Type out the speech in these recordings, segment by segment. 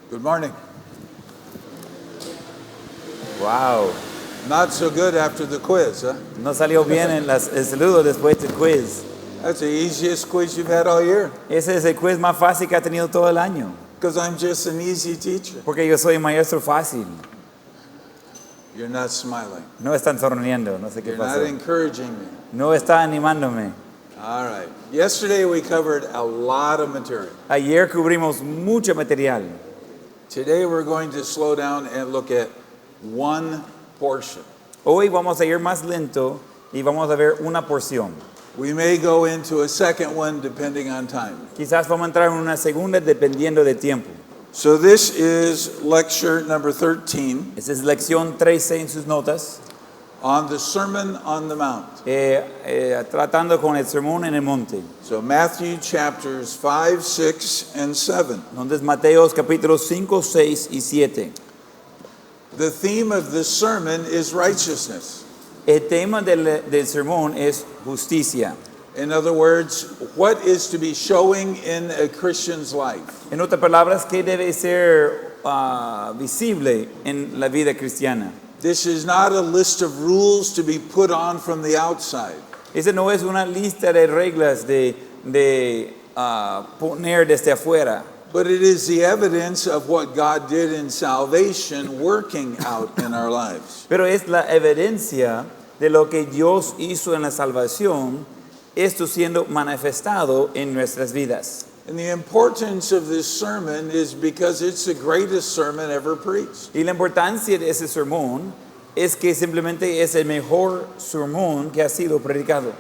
Good morning. Wow, Not so good after the quiz, huh? no salió bien el saludo después del quiz. That's the easiest quiz you've had all year. Ese es el quiz más fácil que ha tenido todo el año, Because I'm just an easy teacher. porque yo soy maestro fácil. You're not smiling. No están sonriendo, no sé qué You're not pasó. encouraging me. No está animándome. All right. Yesterday we covered a lot of material. Ayer cubrimos mucho material. Today we're going to slow down and look at one portion. Hoy vamos a ir más lento y vamos a ver una porción. We may go into a second one depending on time. Quizás vamos a entrar en una segunda dependiendo de tiempo. So this is lecture number 13 Esa es lección 13 en sus notas, on the Sermon on the Mount. tratando con el sermón en el monte. So Matthew chapters 5, 6, and 7. Entonces Mateos capítulos 5, 6 y 7. The theme of this sermon is righteousness. El tema del sermón es justicia. In other words, what is to be showing in a Christian's life? En otras palabras, ¿qué debe ser visible en la vida cristiana? This is not a list of rules to be put on from the outside. Esa no es una lista de reglas de poner desde afuera, But it is the evidence of what God did in salvation working out in our lives. pero es la evidencia de lo que Dios hizo en la salvación, esto siendo manifestado en nuestras vidas. And the importance of this sermon is because it's the greatest sermon ever preached. Y la importancia de ese sermón es que simplemente es el mejor sermón que ha sido predicado.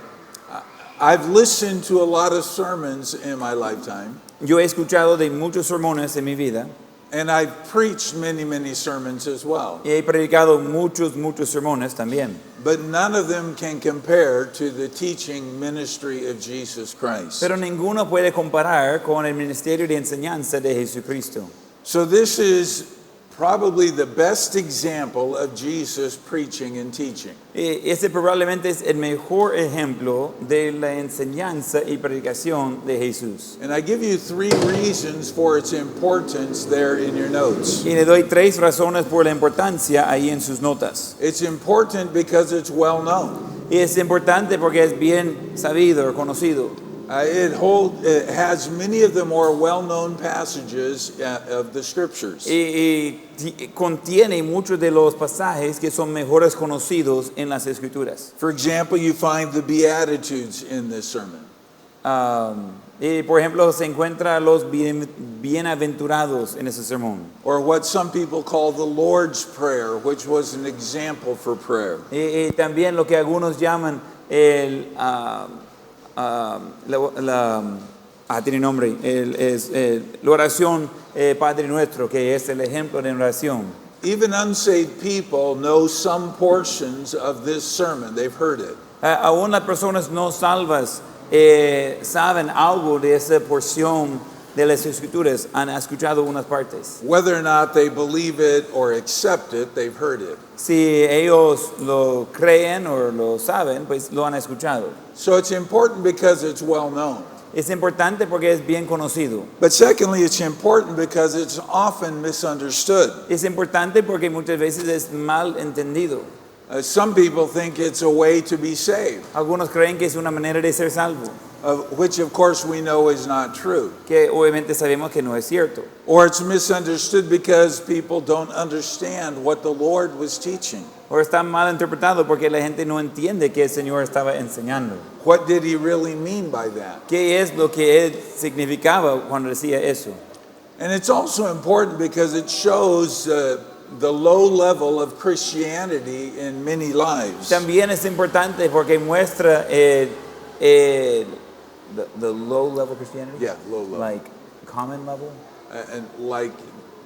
I've listened to a lot of sermons in my lifetime, Yo he escuchado de muchos sermones en mi vida and I've preached many, many sermons as well. y he predicado muchos sermones también. But none of them can compare to the teaching ministry of Jesus Christ. Pero ninguno puede comparar con el ministerio de enseñanza de Jesucristo. So this is probably the best example of Jesus preaching and teaching. Ese probablemente es el mejor ejemplo de la enseñanza y predicación de Jesús. And I give you 3 reasons for its importance there in your notes. Y le doy 3 razones por la importancia ahí en sus notas. It's important because it's well known. Y es importante porque es bien sabido, conocido. It has many of the more well-known passages of the scriptures. Y contiene muchos de los pasajes que son mejores conocidos en las Escrituras. For example, you find the Beatitudes in this sermon. Y por ejemplo, se encuentra los bienaventurados en ese sermón. Or what some people call the Lord's Prayer, which was an example for prayer. Y también lo que algunos llaman tiene nombre, la oración Padre Nuestro, que es el ejemplo de oración. Even unsaved people know some portions of this sermon. They've heard it. Aún las personas no salvas saben algo de esa porción de las Escrituras, han escuchado unas partes. Whether or not they believe it or accept it, they've heard it. Si ellos lo creen o lo saben, pues lo han escuchado. So it's important because it's well known. Es importante porque es bien conocido. But secondly, it's important because it's often misunderstood. Es importante porque muchas veces es mal entendido. Some people think it's a way to be saved, Algunos creen que es una manera de ser salvo, which of course we know is not true. que obviamente sabemos que no es cierto. Or it's misunderstood because people don't understand what the Lord was teaching. O está mal interpretado porque la gente no entiende que el Señor estaba enseñando. What did he really mean by that? ¿Qué es lo que Él significaba cuando decía eso? And it's also important because it shows the low level of Christianity in many lives. También es importante porque muestra the low level Christianity? Yeah, low level. Like common level? And like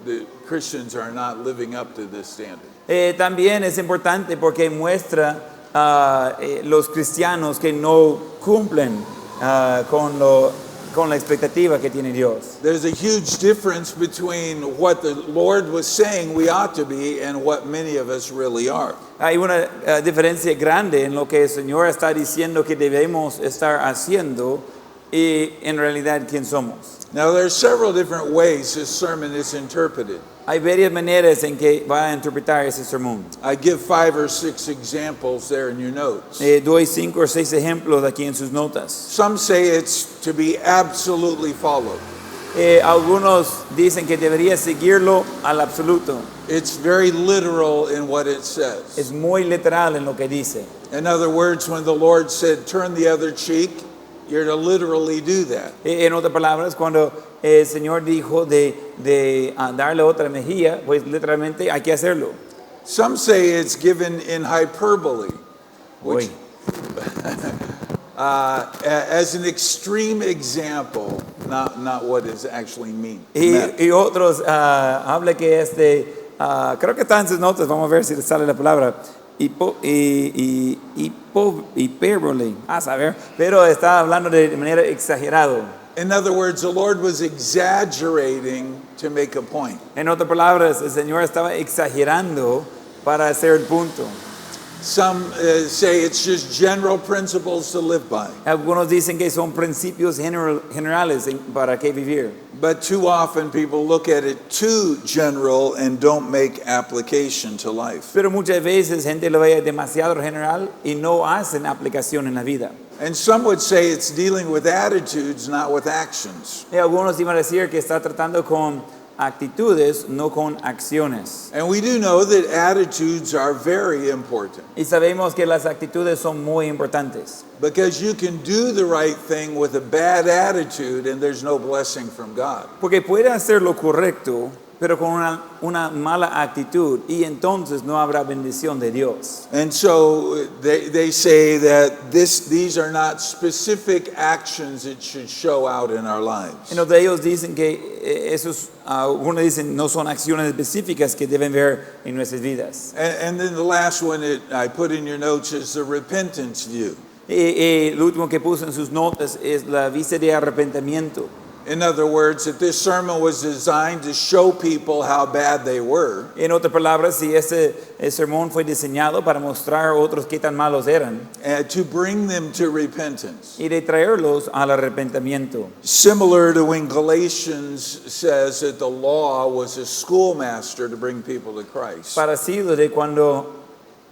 the Christians are not living up to this standard. También es importante porque muestra los cristianos que no cumplen con la expectativa que tiene Dios. There's a huge difference between what the Lord was saying we ought to be and what many of us really are. Hay una diferencia grande en lo que el Señor está diciendo que debemos estar haciendo y en realidad quién somos. Now, there are several different ways this sermon is interpreted. Hay varias maneras en que va a interpretar ese sermón. I give 5 or 6 examples there in your notes. Doy 5 o 6 ejemplos aquí en sus notas. Some say it's to be absolutely followed. Algunos dicen que debería seguirlo al absoluto. It's very literal in what it says. Es muy literal en lo que dice. In other words, when the Lord said, turn the other cheek, you're to literally do that. En otras palabras, cuando el Señor dijo de darle otra mejilla, pues literalmente hay que hacerlo. Some say it's given in hyperbole, which, as an extreme example, not what is actually meant. Y otros habla que creo que está en sus notas, vamos a ver si le sale la palabra, hipérbole, a saber, pero está hablando de manera exagerado. In other words, the Lord was exaggerating to make a point. En otras palabras, el Señor estaba exagerando para hacer el punto. Some say it's just general principles to live by. Algunos dicen que son principios generales para que vivir. But too often people look at it too general and don't make application to life. Pero muchas veces gente lo ve demasiado general y no hacen aplicación en la vida. And some would say it's dealing with attitudes, not with actions. Y algunos iban a decir que está tratando con actitudes, no con acciones. And we do know that attitudes are very important Y sabemos que las actitudes son muy importantes. because you can do the right thing with a bad attitude and there's no blessing from God. Porque puede hacer lo correcto, pero con una mala actitud, y entonces no habrá bendición de Dios. And so they say that these are not specific actions that should show out in our lives. Y los de ellos dicen que algunos dicen no son acciones específicas que deben ver en nuestras vidas. And then the last one that I put in your notes is the repentance view. Y el último que puse en sus notas es la vista de arrepentimiento. In other words, that this sermon was designed to show people how bad they were. En otras palabras, si ese sermón fue diseñado para mostrar a otros qué tan malos eran And to bring them to repentance. y de traerlos al arrepentimiento. Similar to when Galatians says that the law was a schoolmaster to bring people to Christ. Parecido de cuando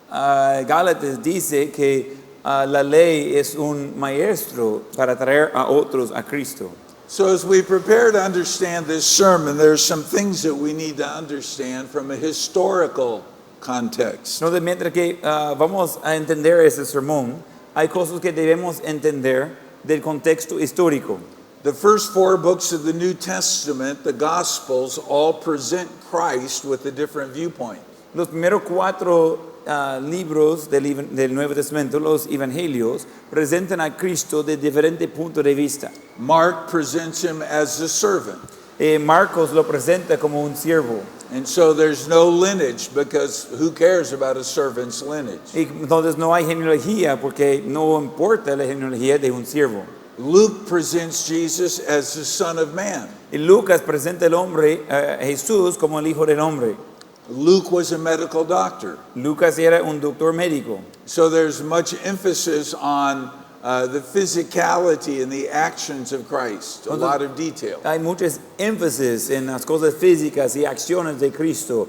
Gálatas dice que la ley es un maestro para traer a otros a Cristo. So as we prepare to understand this sermon, there's some things that we need to understand from a historical context. No, de mientras que vamos a entender ese sermón, hay cosas que debemos entender del contexto histórico. The first 4 books of the New Testament, the Gospels, all present Christ with a different viewpoint. Los primeros 4 libros del Nuevo Testamento, los evangelios, presentan a Cristo de diferentes puntos de vista. Mark presents him as the servant. Marcos lo presenta como un siervo. And so there's no lineage because who cares about a servant's lineage? Y entonces no hay genealogía porque no importa la genealogía de un siervo. Luke presents Jesus as the Son of Man. Y Lucas presenta al hombre, Jesús, como el Hijo del Hombre. Luke was a medical doctor. Lucas era un doctor médico. So there's much emphasis on the physicality and the actions of Christ, a lot of detail. Hay muchos énfasis en las cosas físicas y acciones de Cristo,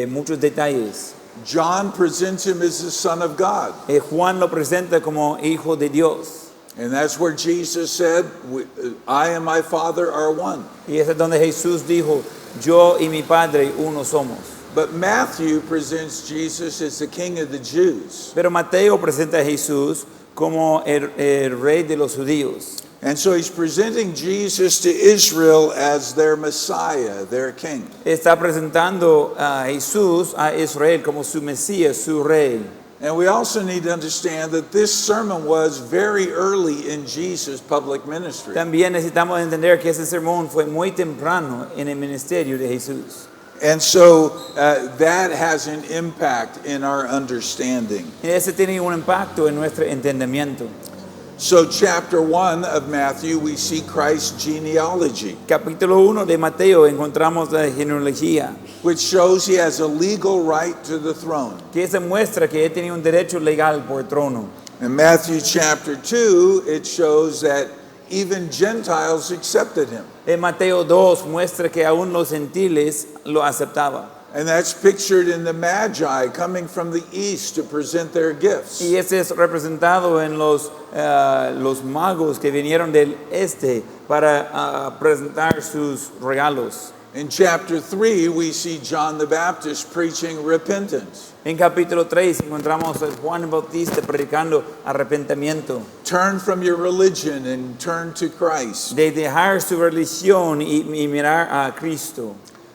muchos detalles. John presents him as the Son of God. Juan lo presenta como Hijo de Dios. And that's where Jesus said, I and my Father are one. Y es donde Jesús dijo, yo y mi Padre uno somos. But Matthew presents Jesus as the King of the Jews. Pero Mateo presenta a Jesús como el rey de los judíos. And so he's presenting Jesus to Israel as their Messiah, their King. Está presentando a Jesús a Israel como su Mesías, su rey. And we also need to understand that this sermon was very early in Jesus' public ministry. También necesitamos entender que ese sermón fue muy temprano en el ministerio de Jesús. And so that has an impact in our understanding. Y ese tiene un impacto en nuestro entendimiento. So chapter 1 of Matthew, we see Christ's genealogy, Capítulo 1 de Mateo encontramos la genealogía, which shows he has a legal right to the throne. que se muestra que él tenía un derecho legal por el trono. In Matthew chapter 2, it shows that even Gentiles accepted him. En Mateo 2 muestra que aún los gentiles lo aceptaban. And that's pictured in the Magi coming from the east to present their gifts. Y ese es representado en los magos que vinieron del este para presentar sus regalos. In chapter 3, we see John the Baptist preaching repentance. En capítulo 3 encontramos a Juan el Bautista predicando arrepentimiento, Turn from your religion and turn to Christ. de dejar su religión y mirar a Cristo.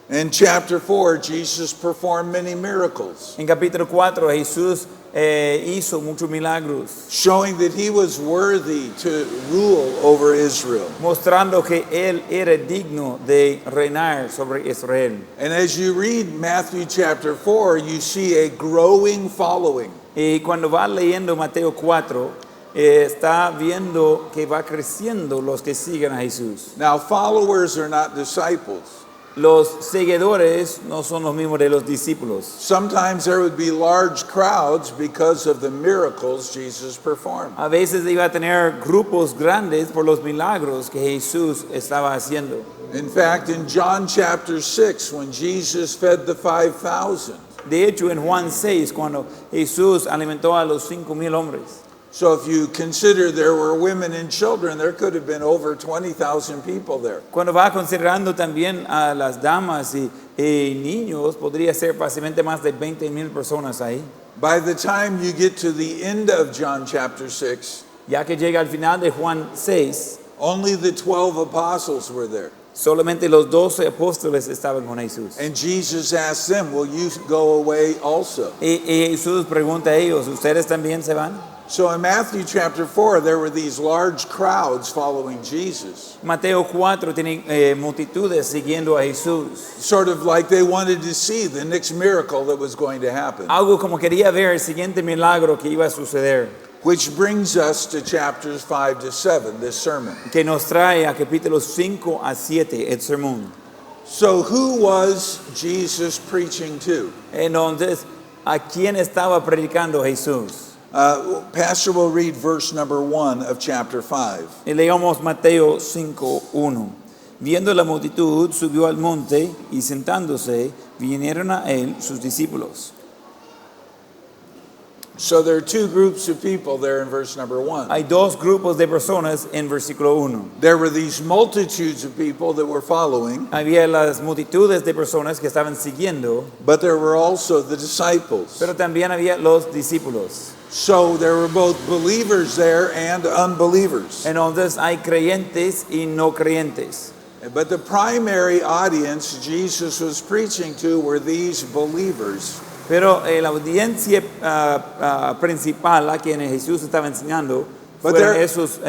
In chapter 4, Jesus performed many miracles, En capítulo 4 Jesús hizo muchos milagros, showing that he was worthy to rule over Israel. mostrando que él era digno de reinar sobre Israel. And as you read Matthew chapter 4, you see a growing following. Y cuando va leyendo Mateo 4, está viendo que va creciendo los que siguen a Jesús. Now, followers are not disciples. Los seguidores no son los mismos de los discípulos. Sometimes there would be large crowds because of the miracles Jesus performed. A veces iba a tener grupos grandes por los milagros que Jesús estaba haciendo. In fact, in John chapter 6, when Jesus fed the 5,000, De hecho, en Juan 6, cuando Jesús alimentó a los 5,000 hombres, so if you consider there were women and children, there could have been over 20,000 people there. cuando va considerando también a las damas y niños, podría ser fácilmente más de 20,000 personas ahí. By the time you get to the end of John chapter 6, Ya que llega al final de Juan 6, only the 12 apostles were there. solamente los 12 apóstoles estaban con Jesús. And Jesus asked them, will you go away also? Y Jesús pregunta a ellos, ¿ustedes también se van? So in Matthew chapter 4, there were these large crowds following Jesus. Mateo 4 tiene multitudes siguiendo a Jesús. Sort of like they wanted to see the next miracle that was going to happen. Algo como quería ver el siguiente milagro que iba a suceder, Which brings us to chapters 5 to 7, this sermon. que nos trae a capítulos 5 a 7 el sermón. So who was Jesus preaching to? Entonces, ¿a quién estaba predicando Jesús? Pastor will read verse number 1 of chapter 5. Y leamos Mateo 5:1. Viendo la multitud, subió al monte y sentándose, vinieron a él sus discípulos. So there are two groups of people there in verse number 1. Hay dos grupos de personas en versículo 1. There were these multitudes of people that were following, Había las multitudes de personas que estaban siguiendo, but there were also the disciples. pero también había los discípulos. So there were both believers there and unbelievers. Entonces hay creyentes y no creyentes. But the primary audience Jesus was preaching to were these believers. Pero la audiencia principal a quienes Jesús estaba enseñando But fueron there- esos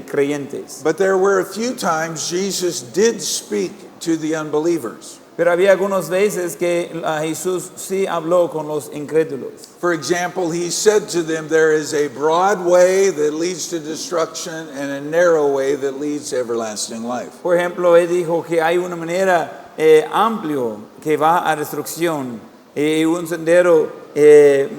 creyentes. But there were a few times Jesus did speak to the unbelievers. Pero había algunas veces que Jesús sí habló con los incrédulos. For example, he said to them, there is a broad way that leads to destruction and a narrow way that leads to everlasting life. Por ejemplo, él dijo que hay una manera amplio que va a destrucción y un sendero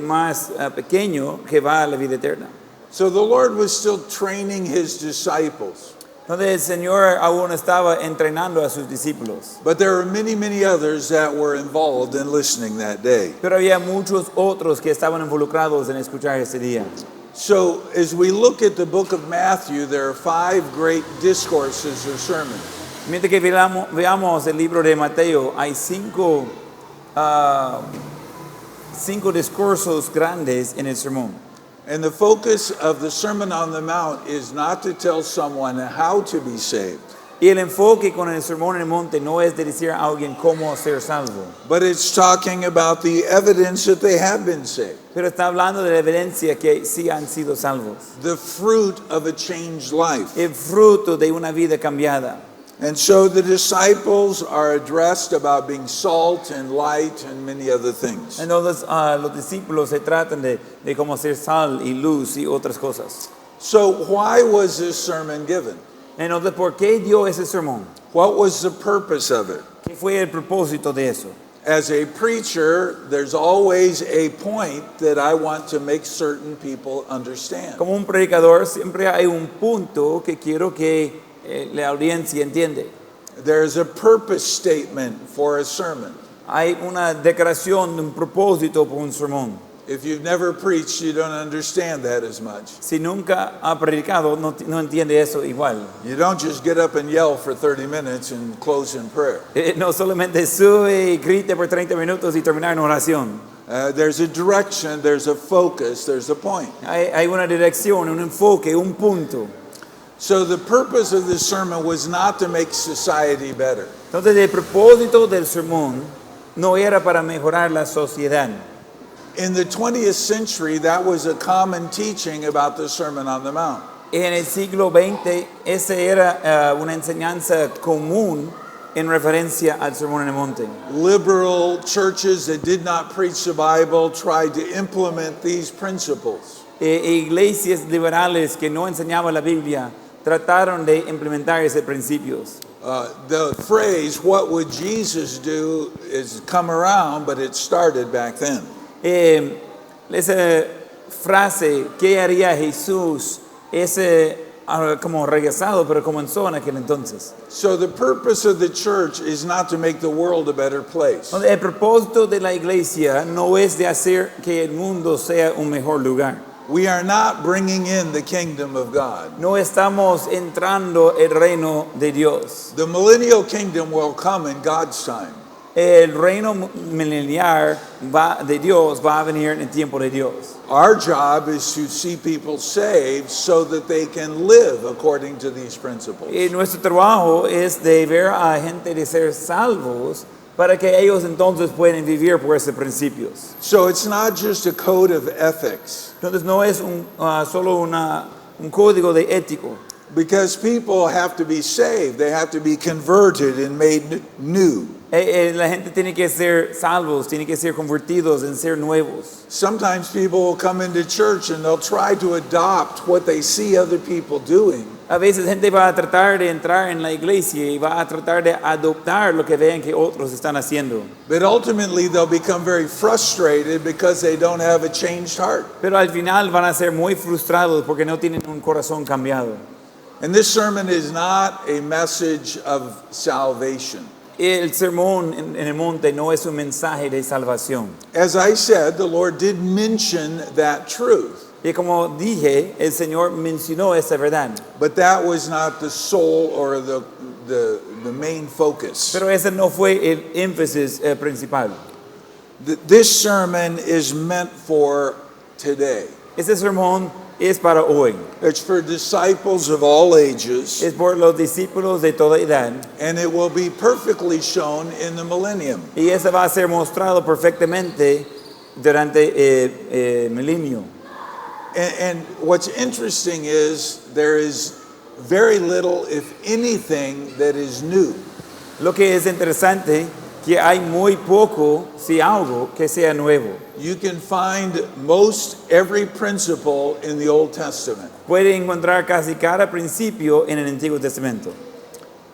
más pequeño que va a la vida eterna. So the Lord was still training his disciples. Entonces el Señor aún estaba entrenando a sus discípulos. But there were many, many others that were involved in listening that day. Pero había muchos otros que estaban involucrados en escuchar ese día. So as we look at the book of Matthew, there are 5 great discourses or sermons. Mientras que veamos el libro de Mateo, hay cinco discursos grandes en el sermón. And the focus of the Sermon on the Mount is not to tell someone how to be saved, Y el enfoque con el sermón en el monte no es de decir a alguien cómo ser salvo, but it's talking about the evidence that they have been saved, pero está hablando de la evidencia que sí han sido salvos, the fruit of a changed life. el fruto de una vida cambiada. And so the disciples are addressed about being salt and light and many other things. Entonces los discípulos se tratan de cómo ser sal y luz y otras cosas. So why was this sermon given? Entonces, ¿por qué dio ese sermón? What was the purpose of it? ¿Qué fue el propósito de eso? As a preacher, there's always a point that I want to make certain people understand. Como un predicador siempre hay un punto que quiero que la audiencia entiende. There's a purpose statement for a sermon. Hay una declaración de un propósito por un sermón. If you've never preached, you don't understand that as much. Si nunca ha predicado, no entiende eso igual. You don't just get up and yell for 30 minutes and close in prayer. No solamente sube y grite por 30 minutos y terminar en oración. There's a direction, there's a focus, there's a point. Hay una dirección, un enfoque, un punto. So the purpose of this sermon was not to make society better. Entonces el propósito del sermón no era para mejorar la sociedad. In the 20th century, that was a common teaching about the Sermon on the Mount. En el siglo XX, esa era una enseñanza común en referencia al Sermón en el Monte. Liberal churches that did not preach the Bible tried to implement these principles. Iglesias liberales que no enseñaban la Biblia trataron de implementar esos principios. The phrase, "What would Jesus do?" has come around, but it started back then. Esa frase, ¿qué haría Jesús? Como regresado, pero comenzó en aquel entonces. So the purpose of the church is not to make the world a better place. Entonces, el propósito de la iglesia no es de hacer que el mundo sea un mejor lugar. We are not bringing in the kingdom of God. No estamos entrando el reino de Dios. The millennial kingdom will come in God's time. El reino milenial de Dios va a venir en el tiempo de Dios. Our job is to see people saved so that they can live according to these principles. Y nuestro trabajo es de ver a gente de ser salvos para que ellos entonces puedan vivir por esos principios. So it's not just a code of ethics, Entonces no es solo un código de ético. because people have to be saved. They have to be converted and made new. La gente tiene que ser salvos, tiene que ser convertidos en ser nuevos. Sometimes people will come into church and they'll try to adopt what they see other people doing. A veces gente va a tratar de entrar en la iglesia y va a tratar de adoptar lo que vean que otros están haciendo. But ultimately they'll become very frustrated because they don't have a changed heart. Pero al final van a ser muy frustrados porque no tienen un corazón cambiado. And this sermon is not a message of salvation. El sermón en el monte no es un mensaje de salvación. As I said, the Lord did mention that truth, Y como dije, el Señor mencionó esa verdad. but that was not the sole or the main focus. Pero ese no fue el énfasis principal. This sermon is meant for today. Ese sermón es para hoy. It's for disciples of all ages, Es por los discípulos de toda edad. and it will be perfectly shown in the millennium. Y eso va a ser mostrado perfectamente durante el milenio. And what's interesting is there is very little, if anything, that is new. Lo que es interesante que hay muy poco, si algo, que sea nuevo. You can find most every principle in the Old Testament. Puede encontrar casi cada principio en el Antiguo Testamento.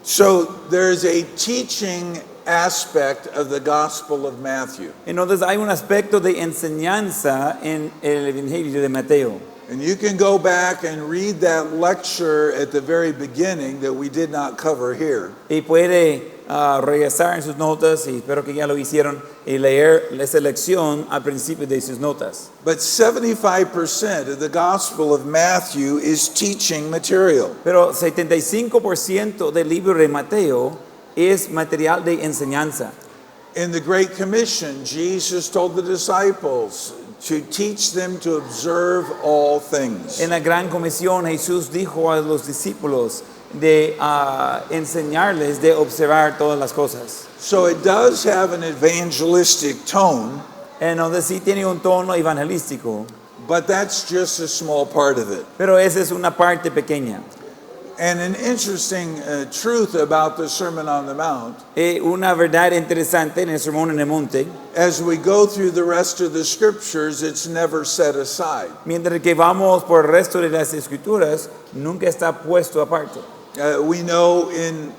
So there's a teaching aspect of the Gospel of Matthew. Entonces hay un aspecto de enseñanza en el Evangelio de Mateo. And you can go back and read that lecture at the very beginning that we did not cover here. Y puede regresar en sus notas, y espero que ya lo hicieron, y leer esa lección al principio de sus notas. But 75% of the Gospel of Matthew is teaching material. Pero 75% del libro de Mateo es material de enseñanza. In the Great Commission, Jesus told the disciples to teach them to observe all things. En la Gran Comisión, Jesús dijo a los discípulos de enseñarles de observar todas las cosas. So it does have an evangelistic tone, Entonces sí tiene un tono evangelístico, but that's just a small part of it. pero esa es una parte pequeña. And an interesting truth about the Sermon on the Mount, Una verdad interesante en el Sermón en el Monte, as we go through the rest of the scriptures, it's never set aside. mientras que vamos por el resto de las escrituras, nunca está puesto aparte. We know in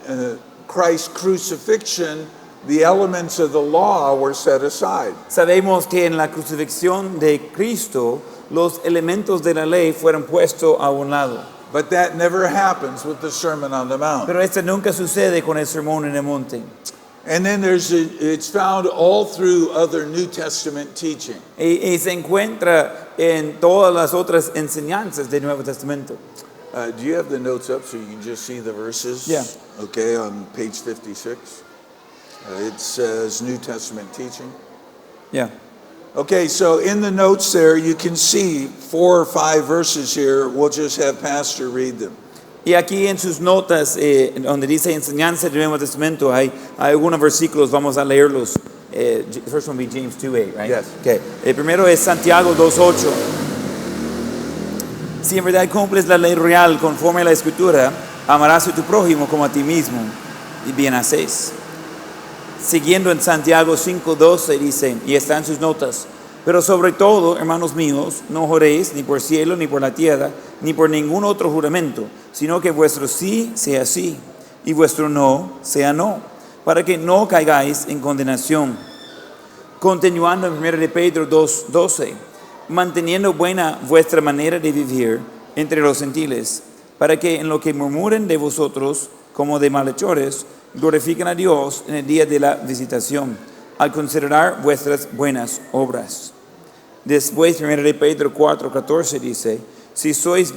Christ's crucifixion, the elements of the law were set aside. Sabemos que en la crucifixión de Cristo los elementos de la ley fueron puestos a un lado. But that never happens with the Sermon on the Mount. Pero esto nunca sucede con el sermón en el monte. And then it's found all through other New Testament teaching. Y se encuentra en todas las otras enseñanzas del Nuevo Testamento. Do you have the notes up so you can just see the verses? Yeah. Okay, on page 56. It says New Testament teaching. Yeah. Okay, so in the notes there, you can see 4 or 5 verses here. We'll just have Pastor read them. Y aquí en sus notas, donde dice enseñanza del Nuevo Testamento, hay algunos versículos, vamos a leerlos. First one will be James 2:8, right? Yes. Okay. El primero es Santiago 2:8. Si en verdad cumples la ley real conforme a la Escritura, amarás a tu prójimo como a ti mismo, y bien haces. Siguiendo en Santiago 5:12 dice, y está en sus notas, pero sobre todo, hermanos míos, no juréis ni por cielo, ni por la tierra, ni por ningún otro juramento, sino que vuestro sí sea sí, y vuestro no sea no, para que no caigáis en condenación. Continuando en 1 de Pedro 2:12, manteniendo buena vuestra manera de vivir entre los gentiles, para que en lo que murmuren de vosotros como de malhechores, glorifiquen a Dios en el día de la visitación, al considerar vuestras buenas obras. Después, 1 de Pedro 4:14 dice, si sois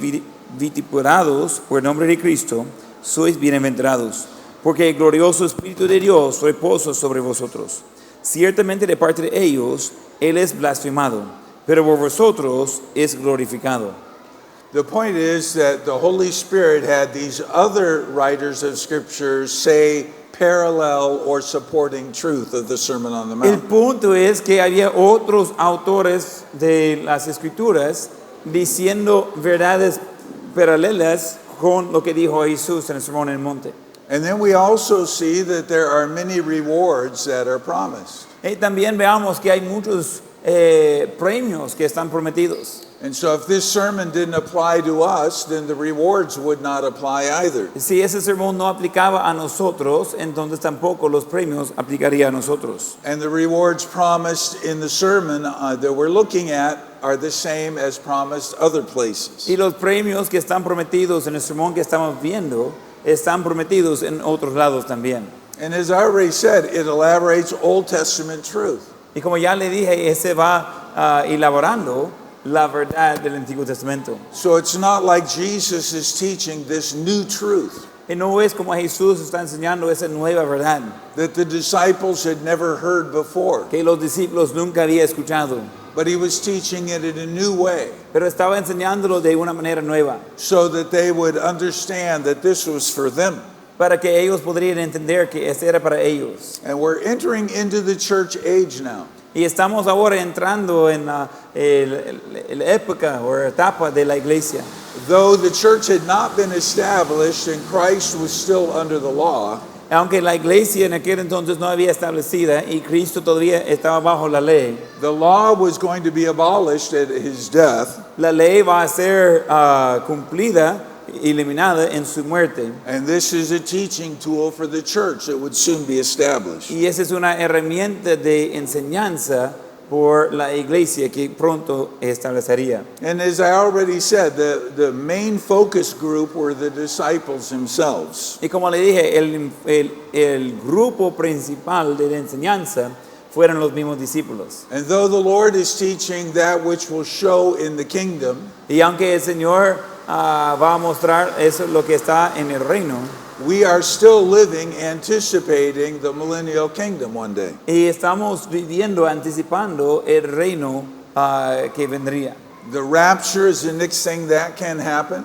vituperados por el nombre de Cristo, sois bienaventurados, porque el glorioso Espíritu de Dios reposa sobre vosotros. Ciertamente de parte de ellos, Él es blasfemado, pero por vosotros es glorificado. The point is that the Holy Spirit had these other writers of Scripture say parallel or supporting truth of the Sermon on the El Mount. punto es que había otros autores de las Escrituras diciendo verdades paralelas con lo que dijo Jesús en el Sermón en el Monte. And then we also see that there are many rewards that are promised. Y también veamos que hay muchos premios que están prometidos. And so if this sermon didn't apply to us, then the rewards would not apply either. Si ese sermón no aplicaba a nosotros, entonces tampoco los premios aplicarían a nosotros. And the rewards promised in the sermon that we're looking at are the same as promised other places. Y los premios que están prometidos en el sermón que estamos viendo están prometidos en otros lados también. And as I already said, it elaborates Old Testament truth. Y como ya le dije, ese va elaborando la verdad del Antiguo Testamento. So it's not like Jesus is teaching this new truth Y no es como Jesús está enseñando esa nueva verdad that the disciples had never heard before, que los discípulos nunca habían escuchado, but he was teaching it in a new way pero estaba enseñándolo de una manera nueva so that they would understand that this was for them. para que ellos podrían entender que ese era para ellos. And we're entering into the church age now. Y estamos ahora entrando en la época o etapa de la iglesia. Though the church had not been established and Christ was still under the law, Aunque la iglesia en aquel entonces no había establecida y Cristo todavía estaba bajo la ley, the law was going to be abolished at his death, la ley va a ser cumplida, eliminada en su muerte. and this is a teaching tool for the church that would soon be established. Y esa es una herramienta de enseñanza por la iglesia que pronto establecería. And as I already said, the main focus group were the disciples themselves. Y como le dije, el grupo principal de la enseñanza fueron los mismos discípulos. And though the Lord is teaching that which will show in the kingdom, Y aunque el Señor va a mostrar eso lo que está en el reino, we are still living, anticipating the millennial kingdom one day. y estamos viviendo, anticipando el reino que vendría. The rapture is the next thing that can happen,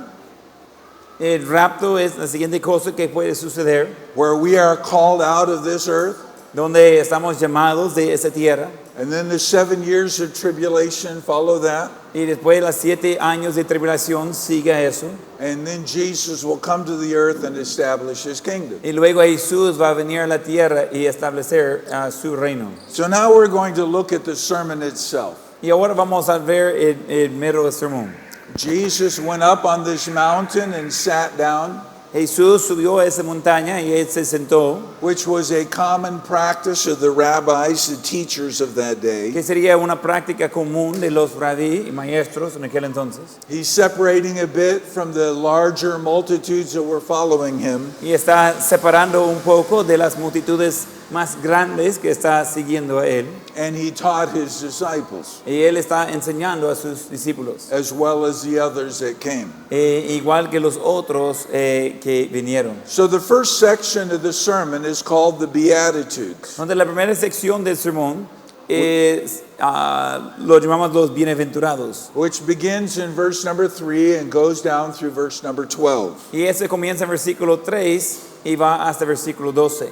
El rapto es la siguiente cosa que puede suceder, where we are called out of this earth, donde estamos llamados de esa tierra, and then the 7 years of tribulation follow that, y después de los 7 años de tribulación sigue eso, and then Jesus will come to the earth and establish his kingdom. y luego Jesús va a venir a la tierra y establecer su reino. So now we're going to look at the sermon itself. Y ahora vamos a ver el mero sermón. Jesus went up on this mountain and sat down. Jesús subió a esa montaña y él se sentó, which was a common practice of the rabbis, the teachers of that day. que sería una práctica común de los rabí y maestros en aquel entonces. He's separating a bit from the larger multitudes that were following him. Y está separando un poco de las multitudes más grandes que está siguiendo a él. And he taught his disciples, Y él está enseñando a sus discípulos, as well as the others that came. igual que los otros que vinieron. So the first section of the sermon is called the Beatitudes. Entonces la primera sección del sermón es, lo llamamos los bienaventurados. Which begins in verse number 3 and goes down through verse number 12. Y ese comienza en versículo 3 y va hasta versículo 12.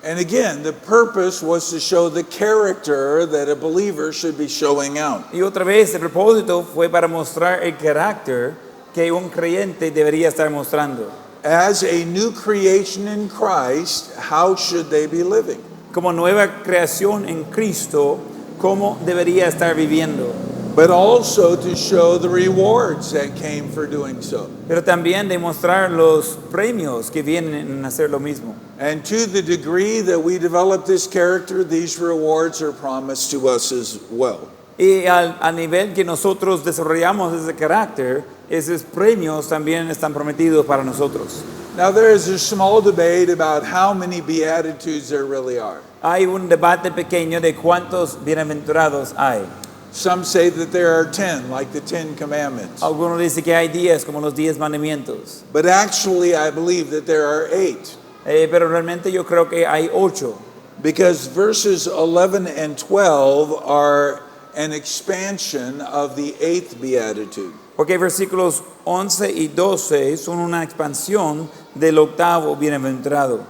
And again, the purpose was to show the character that a believer should be showing out. Y otra vez el propósito fue para mostrar el carácter que un creyente debería estar mostrando. As a new creation in Christ, how should they be living? Como nueva creación en Cristo, ¿cómo debería estar viviendo? But also to show the rewards that came for doing so. Pero también demostrar los premios que vienen en hacer lo mismo. And to the degree that we develop this character, these rewards are promised to us as well. Y al nivel que nosotros desarrollamos ese carácter, esos premios también están prometidos para nosotros. Now there is a small debate about how many beatitudes there really are. Hay un debate pequeño de cuántos bienaventurados hay. Some say that there are 10, like the 10 commandments. Algunos dicen que hay 10, como los 10 mandamientos. But actually, I believe that there are 8. Pero realmente yo creo que hay 8. Because verses 11 and 12 are an expansion of the 8th beatitude. Porque versículos 11 y 12 son una expansión del octavo bienaventurado.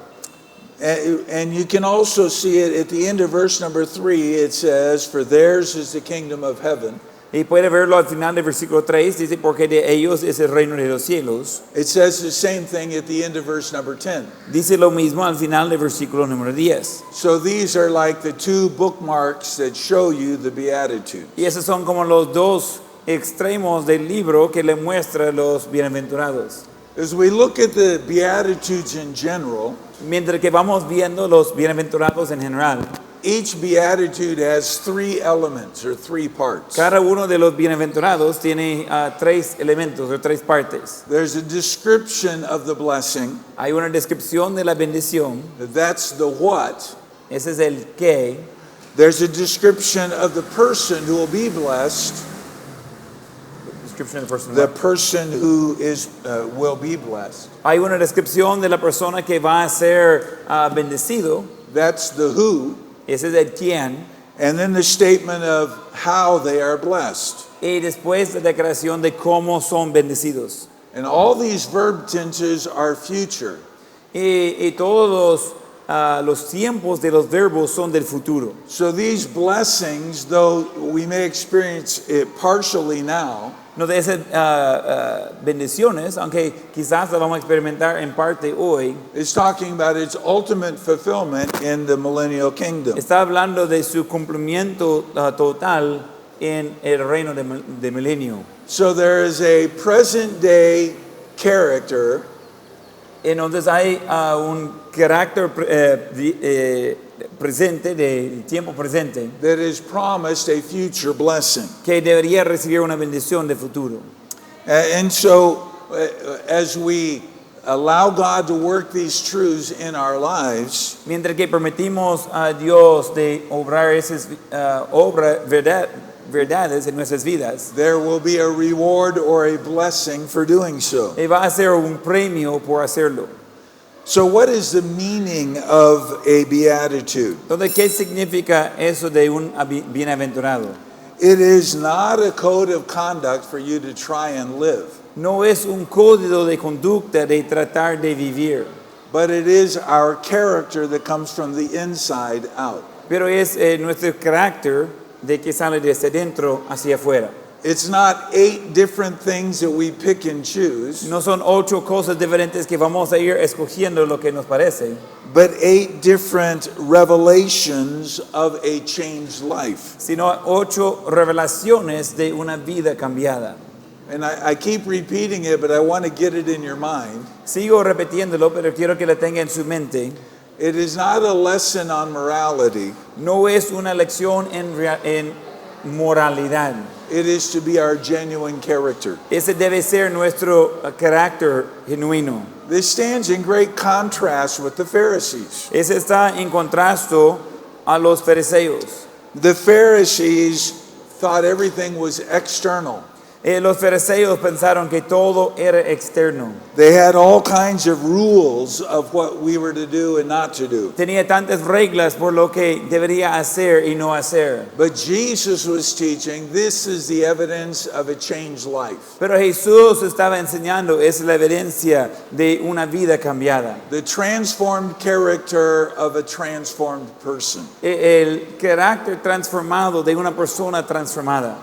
And you can also see it at the end of verse number 3. It says, "For theirs is the kingdom of heaven." Y puede verlo al final del versículo 3, dice, porque de ellos es el reino de los cielos. It says the same thing at the end of verse number 10. Dice lo mismo al final del versículo número 10. So these are like the two bookmarks that show you the beatitude. Y esos son como los dos extremos del libro que le muestra los bienaventurados. As we look at the beatitudes in general, Mientras que vamos viendo los bienaventurados en general, each beatitude has 3 elements or 3 parts. cada uno de los bienaventurados tiene 3 elementos o 3 partes. There's a description of the blessing. Hay una descripción de la bendición, That's the what. ese es el qué. There's a description of the person who will be blessed. Description of the person. The person who is will be blessed. Hay una descripción de la persona que va a ser bendecido, That's the who. ese es el quién. And then the statement of how they are blessed. Y después la declaración de cómo son bendecidos. And all these verb tenses are future. Y todos los tiempos de los verbos son del futuro. So these blessings, though we may experience it partially now, No de esas bendiciones, aunque quizás las vamos a experimentar en parte hoy, is talking about its ultimate fulfillment in the millennial kingdom. está hablando de su cumplimiento total en el reino de milenio. So there is a present day character Entonces hay un carácter presente, de tiempo presente, that is promised a future blessing. que debería recibir una bendición de futuro. And so as we allow God to work these truths in our lives, Mientras que permitimos a Dios de obrar esas verdades en nuestras vidas, there will be a reward or a blessing for doing so. va a ser un premio por hacerlo. So what is the meaning of a beatitude? Entonces, ¿qué significa eso de un bienaventurado? It is not a code of conduct for you to try and live, No es un código de conducta de tratar de vivir, but it is our character that comes from the inside out. pero es nuestro carácter de que sale desde dentro hacia afuera. It's not 8 different things that we pick and choose, No son 8 cosas diferentes que vamos a ir escogiendo lo que nos parece, but 8 different revelations of a changed life. sino 8 revelaciones de una vida cambiada. And I keep repeating it, but I want to get it in your mind. Sigo repitiéndolo, pero quiero que lo tenga en su mente. It is not a lesson on morality. No es una lección en moralidad. It is to be our genuine character. Ese debe ser nuestro carácter genuino. This stands in great contrast with the Pharisees. Ese está en contrasto a los fariseos. The Pharisees thought everything was external. Los fariseos pensaron que todo era externo. They had all kinds of rules of what we were to do and not to do. Tenía tantas reglas por lo que debería hacer y no hacer. But Jesus was teaching this is the evidence of a changed life. Pero Jesús estaba enseñando, es la evidencia de una vida cambiada. The transformed character of a transformed person. El carácter transformado de una persona transformada.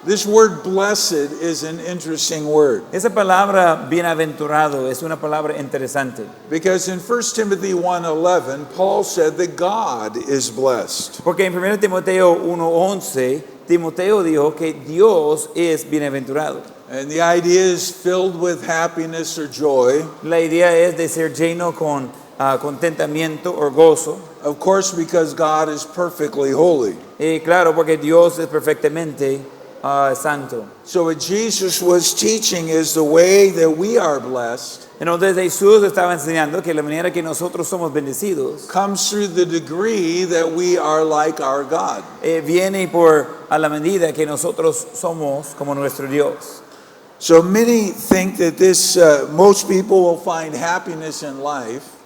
This word blessed is an interesting word Esa palabra bienaventurado es una palabra interesante. because in 1 Timothy 1:11 Paul said that God is blessed. Porque en 1 Timoteo 1:11, Timoteo dijo que Dios es bienaventurado. And the idea is filled with happiness or joy, La idea es de ser lleno con contentamiento o gozo. of course because God is perfectly holy. Y claro, porque Dios es perfectamente santo. So what Jesus was teaching is the way that we are blessed Entonces Jesús estaba enseñando que la manera que nosotros somos bendecidos comes through the degree that we are like our God. viene por a la medida que nosotros somos como nuestro Dios. So many think that most people will find happiness in life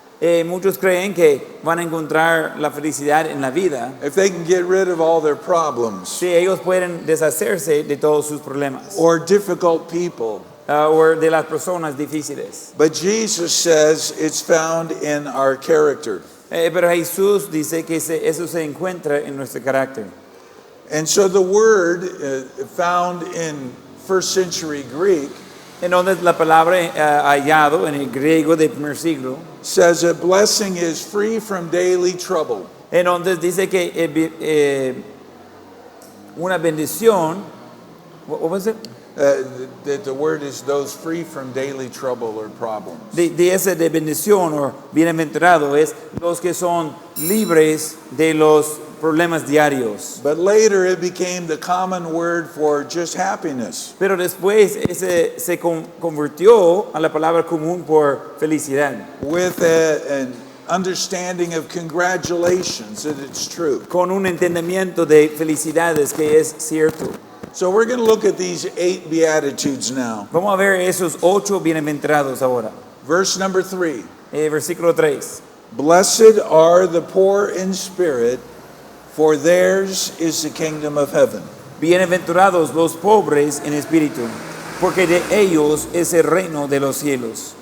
Muchos creen que van a encontrar la felicidad en la vida if they can get rid of all their problems si ellos pueden deshacerse de todos sus problemas or difficult people. o de las personas difíciles. But Jesus says it's found in our character. Pero Jesús dice que eso se encuentra en nuestro carácter. And so the word found in first century Greek Entonces la palabra hallado en el griego del primer siglo, says a blessing is free from daily trouble. entonces dice que una bendición, what was it? That the word is those free from daily trouble or problems. De ese de bendición o bienaventurado es los que son libres de los problemas diarios. But later it became the common word for just happiness. Pero después ese se convirtió a la palabra común por felicidad, With an understanding of congratulations that it's true. con un entendimiento de felicidades que es cierto. So we're going to look at these 8 Beatitudes now. Vamos a ver esos 8 bienaventurados ahora. Verse number 3. Versículo 3. Blessed are the poor in spirit, for theirs is the kingdom of heaven. Bienaventurados los pobres en espíritu, porque de ellos es el reino de los cielos.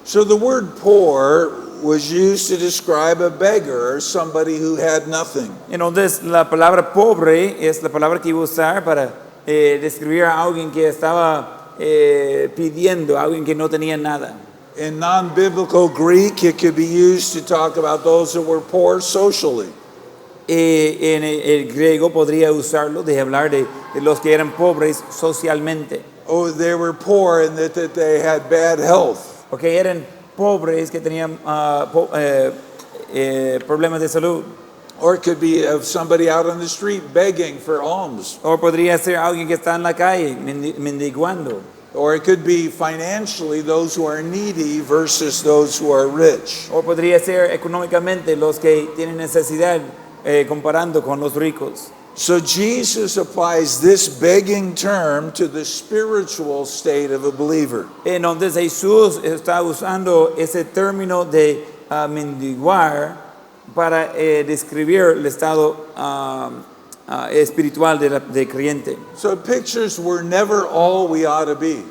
So the word poor was used to describe a beggar or somebody who had nothing. Entonces la palabra pobre es la palabra que iba a usar para describir a alguien que estaba pidiendo, a alguien que no tenía nada. In non-biblical Greek, it could be used to talk about those that were poor socially. En el griego podría usarlo de hablar de los que eran pobres socialmente, Oh, they were poor in that they had bad health. o que eran pobres que tenían problemas de salud. Or it could be of somebody out on the street begging for alms. O podría ser alguien que está en la calle mendigando. Or it could be financially those who are needy versus those who are rich. O podría ser económicamente los que tienen necesidad comparando con los ricos. So Jesus applies this begging term to the spiritual state of a believer. Entonces Jesús está usando ese término de mendigar para describir el estado espiritual de creyente. So it pictures we're never all we ought to be.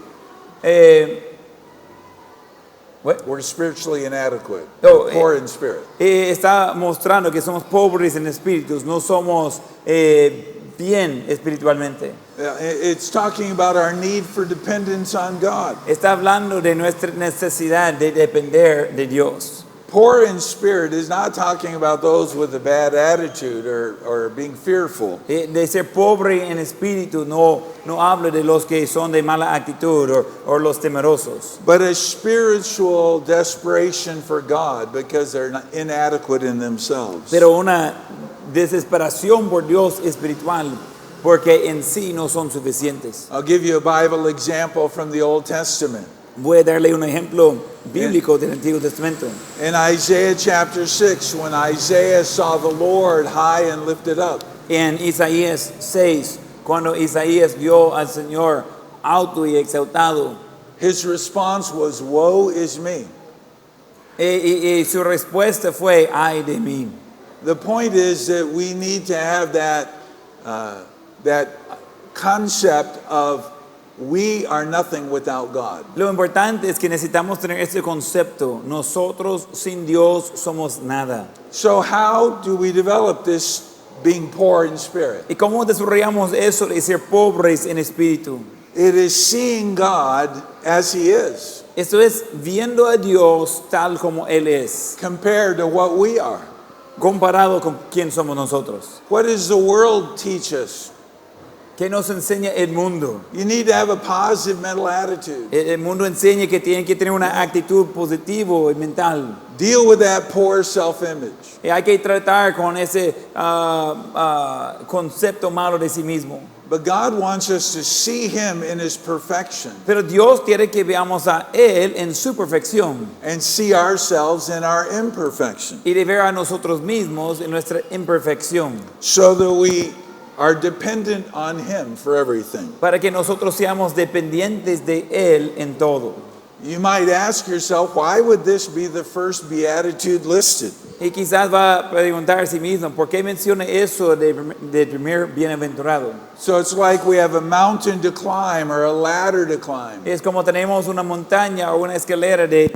We're spiritually inadequate, Oh, poor in spirit. Está mostrando que somos pobres en espíritus, no somos bien espiritualmente. It's talking about our need for dependence on God. Está hablando de nuestra necesidad de depender de Dios. Poor in spirit is not talking about those with a bad attitude or being fearful. De ser pobre en espíritu no habla de los que son de mala actitud o los temerosos, But a spiritual desperation for God because they're not inadequate in themselves. pero una desesperación por Dios espiritual porque en sí no son suficientes. I'll give you a Bible example from the Old Testament. Voy a darle un ejemplo bíblico del Antiguo Testamento. In Isaiah chapter 6, when Isaiah saw the Lord high and lifted up, En Isaías 6, cuando Isaías vio al Señor alto y exaltado, his response was, "Woe is me." y su respuesta fue, ay de mí. The point is that we need to have that concept of we are nothing without God. Lo importante es que necesitamos tener este concepto. Nosotros sin Dios somos nada. So how do we develop this being poor in spirit? ¿Y cómo desarrollamos eso de ser pobres en espíritu? It is seeing God as He is Esto es viendo a Dios tal como Él es, compared to what we are. comparado con quién somos nosotros. What does the world teach us? ¿Qué nos enseña el mundo? You need to have a positive mental attitude. El mundo enseña que tienen que tener una actitud positiva y mental. Deal with that poor self-image. Y hay que tratar con ese concepto malo de sí mismo. But God wants us to see Him in His perfection Pero Dios quiere que veamos a Él en su perfección and see ourselves in our imperfection y de ver a nosotros mismos en nuestra imperfección, so that we are dependent on Him for everything. para que nosotros seamos dependientes de Él en todo. You might ask yourself, why would this be the first beatitude listed? Y quizás va a preguntar a sí mismo, ¿por qué menciona eso de primer bienaventurado? So it's like we have a mountain to climb or a ladder to climb. Es como tenemos una montaña o una escalera de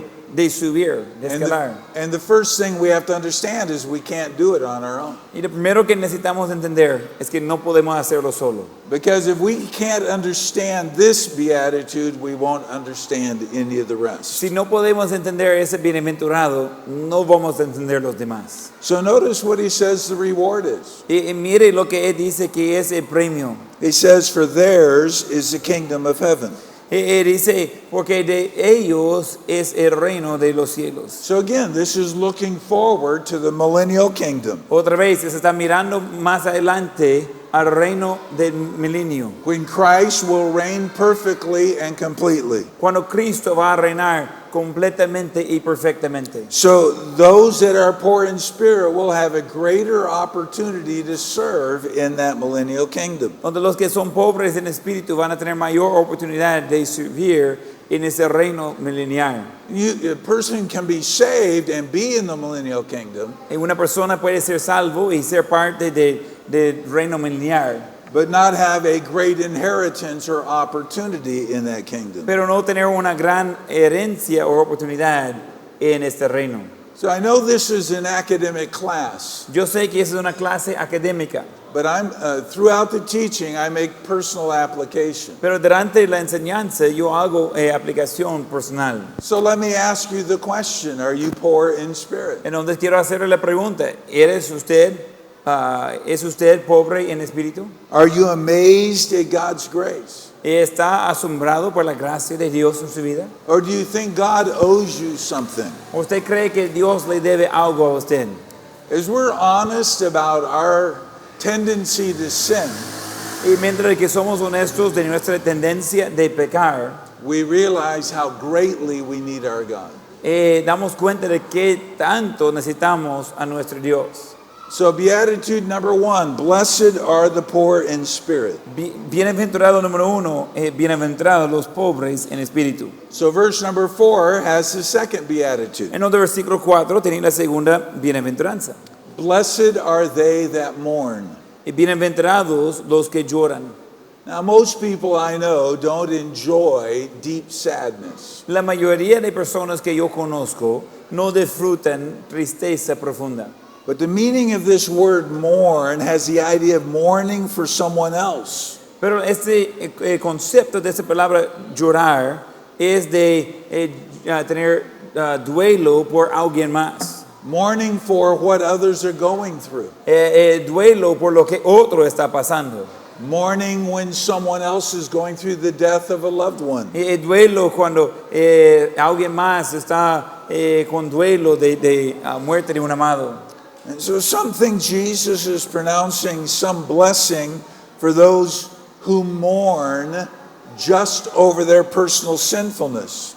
subir, de escalar. And the first thing we have to understand is we can't do it on our own. Y lo primero que necesitamos entender es que no podemos hacerlo solo. Because if we can't understand this beatitude, we won't understand any of the rest. Si no podemos entender ese bienaventurado, no vamos a entender los demás. So notice what he says the reward is. Y mire lo que él dice que es el premio. He says, for theirs is the kingdom of heaven. Él dice, porque de ellos es el reino de los cielos. So again, this is looking forward to the millennial kingdom, Otra vez, se está mirando más adelante al reino del milenio, when Christ will reign perfectly and completely. cuando Cristo va a reinar completamente y perfectamente. So those that are poor in spirit will have a greater opportunity to serve in that millennial kingdom. Donde los que son pobres en espíritu van a tener mayor oportunidad de servir en ese reino milenial. A person can be saved and be in the millennial kingdom, Y una persona puede ser salvo y ser parte del reino milenial, but not have a great inheritance or opportunity in that kingdom. pero no tener una gran herencia o oportunidad en este reino. So I know this is an academic class, Yo sé que esa es una clase académica, but throughout the teaching I make personal application. pero durante la enseñanza yo hago aplicación personal. So let me ask you the question, are you poor in spirit? Entonces quiero hacerle la pregunta, ¿es usted pobre en espíritu? Are you amazed at God's grace? ¿Está asombrado por la gracia de Dios en su vida? Or do you think God owes you something? ¿O usted cree que Dios le debe algo a usted? As we're honest about our tendency to sin, Y mientras que somos honestos de nuestra tendencia de pecar, we realize how greatly we need our God. damos cuenta de que tanto necesitamos a nuestro Dios. So beatitude number 1, blessed are the poor in spirit. Bienaventurado número 1, bienaventurados los pobres en espíritu. So verse number 4 has the second beatitude. En otro versículo 4 tiene la segunda bienaventuranza. Blessed are they that mourn. Y bienaventurados los que lloran. Now most people I know don't enjoy deep sadness. La mayoría de personas que yo conozco no disfrutan tristeza profunda. But the meaning of this word mourn has the idea of mourning for someone else. Pero este concepto de esa palabra llorar es de tener duelo por alguien más. mourning for what others are going through, Duelo por lo que otro está pasando. mourning when someone else is going through the death of a loved one. Duelo cuando alguien más está con duelo de muerte de un amado. And so some think Jesus is pronouncing some blessing for those who mourn just over their personal sinfulness.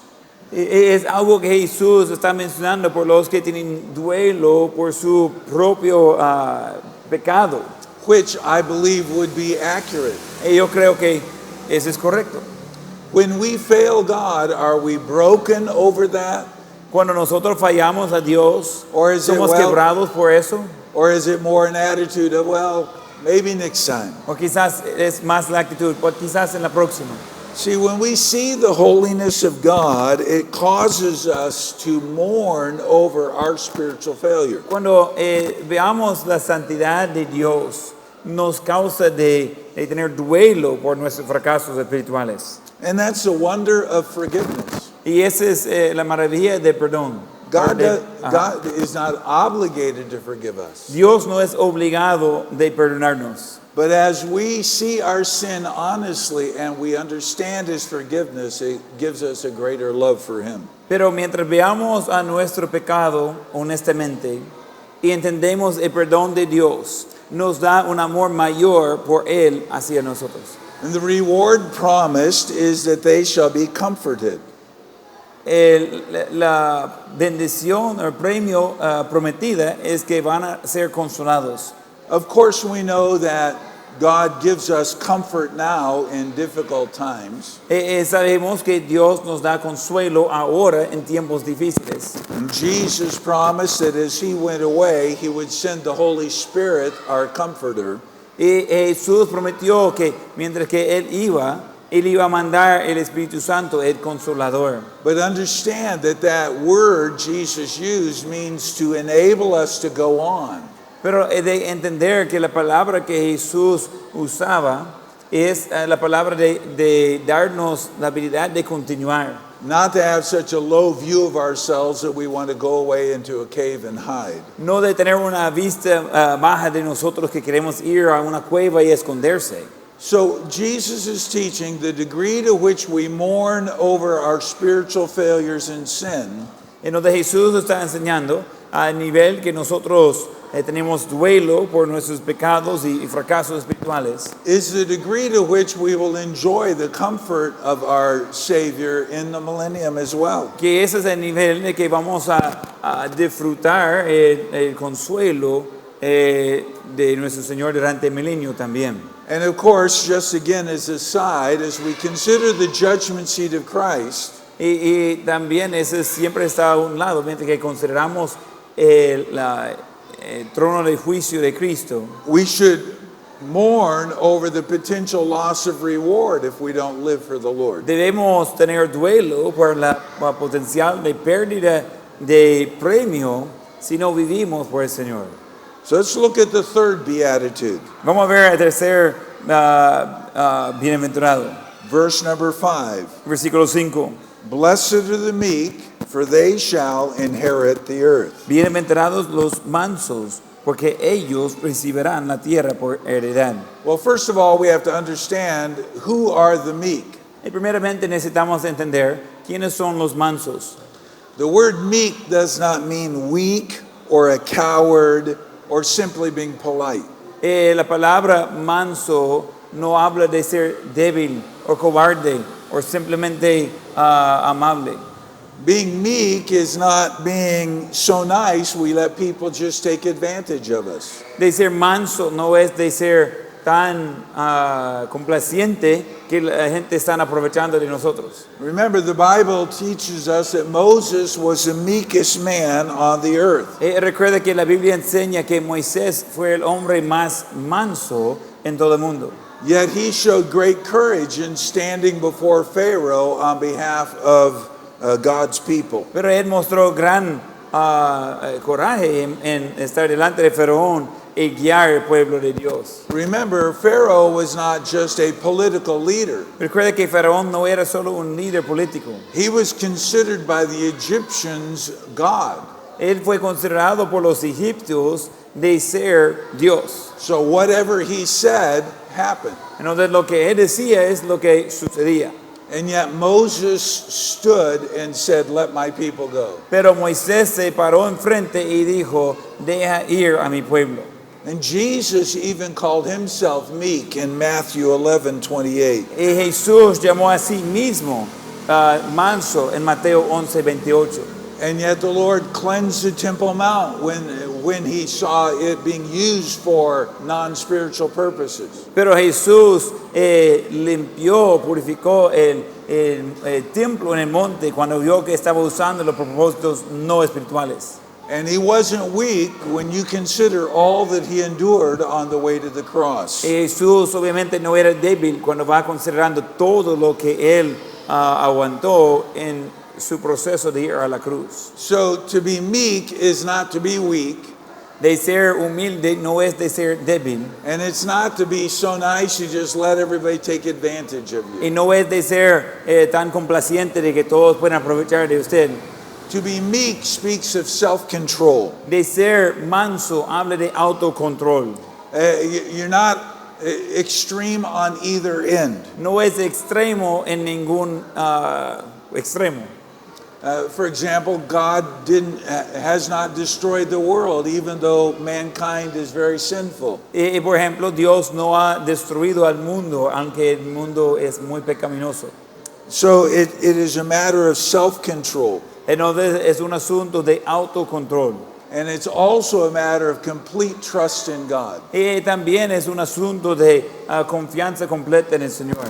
Es algo que Jesús está mencionando por los que tienen duelo por su propio pecado. Which I believe would be accurate. Y yo creo que eso es correcto. When we fail God, are we broken over that? Cuando nosotros fallamos a Dios, Or is it, somos well, quebrados por eso. or is it more an attitude of, well, maybe next time? O quizás es más la actitud, o quizás en la próxima. See, when we see the holiness of God, it causes us to mourn over our spiritual failure. Cuando veamos la santidad de Dios, nos causa de tener duelo por nuestros fracasos espirituales. And that's the wonder of forgiveness. Y esa es la maravilla del perdón. God is not obligated to forgive us. Dios no es obligado de perdonarnos. But as we see our sin honestly and we understand His forgiveness, it gives us a greater love for Him. Pero mientras veamos a nuestro pecado honestamente y entendemos el perdón de Dios, nos da un amor mayor por Él hacia nosotros. And the reward promised is that they shall be comforted. La bendición o el premio prometida es que van a ser consolados. Of course, we know that God gives us comfort now in difficult times. Sabemos que Dios nos da consuelo ahora en tiempos difíciles. And Jesus promised that as He went away, He would send the Holy Spirit, our comforter. Y Jesús prometió que mientras que Él iba a mandar el Espíritu Santo, el Consolador. But understand that that word Jesus used means to enable us to go on. Pero de entender que la palabra que Jesús usaba es la palabra de darnos la habilidad de continuar. Not to have such a low view of ourselves that we want to go away into a cave and hide. No de tener una vista baja de nosotros que queremos ir a una cueva y esconderse. So Jesus is teaching the degree to which we mourn over our spiritual failures and sin En donde Jesús está enseñando a nivel que nosotros tenemos duelo por nuestros pecados y fracasos espirituales. is the degree to which we will enjoy the comfort of our Savior in the millennium as well. Que ese es el nivel de que vamos a disfrutar el consuelo de nuestro Señor durante el milenio también. And of course, just again as a side, as we consider the judgment seat of Christ, Y también ese siempre está a un lado, mientras que consideramos el trono de juicio de Cristo. we should mourn over the potential loss of reward if we don't live for the Lord. Debemos tener duelo por la potencial de pérdida de premio si no vivimos por el Señor. So let's look at the third beatitude, Vamos a ver el tercer bienaventurado. verse number 5. Versículo 5. Blessed are the meek, for they shall inherit the earth. Bienaventurados los mansos, porque ellos recibirán la tierra por heredad. Well, first of all, we have to understand who are the meek. Y primeramente necesitamos entender quiénes son los mansos. The word meek does not mean weak or a coward or simply being polite. La palabra manso no habla de ser débil o cobarde o simplemente amable. Being meek is not being so nice we let people just take advantage of us. De ser manso no es de ser tan complaciente que la gente está aprovechando de nosotros. Remember, the Bible teaches us that Moses was the meekest man on the earth. Recuerda que la Biblia enseña que Moisés fue el hombre más manso en todo el mundo. Yet he showed great courage in standing before Pharaoh on behalf of God's people. Pero él mostró gran coraje en estar delante de Faraón guiar el pueblo de Dios. Remember, Pharaoh was not just a political leader. Recuerda que Faraón no era solo un líder político. He was considered by the Egyptians God. Él fue considerado por los egipcios de ser Dios. So whatever he said happened. Entonces lo que él decía es lo que sucedía. And yet Moses stood and said, "Let my people go." Pero Moisés se paró enfrente y dijo, deja ir a mi pueblo. And Jesus even called himself meek in Matthew 11:28. Y Jesús llamó a sí mismo manso en Mateo 11:28. And yet the Lord cleansed the Temple Mount when he saw it being used for non-spiritual purposes. Pero Jesús limpió, purificó el templo en el monte cuando vio que estaba usando los propósitos no espirituales. And he wasn't weak when you consider all that he endured on the way to the cross. Jesús obviamente no era débil cuando va considerando todo lo que él aguantó en su proceso de ir a la cruz. So to be meek is not to be weak, De ser humilde no es de ser débil. and it's not to be so nice you just let everybody take advantage of you. Y no es de ser tan complaciente de que todos puedan aprovechar de usted. To be meek speaks of self-control. De ser manso habla de autocontrol. You're not extreme on either end. No es extremo en ningún extremo. For example, God has not destroyed the world, even though mankind is very sinful. Por ejemplo, Dios no ha destruido al mundo, aunque el mundo es muy pecaminoso. So it is a matter of self-control. Entonces es un asunto de autocontrol. And it's also a matter of complete trust in God. Y también es un asunto de confianza completa en el Señor.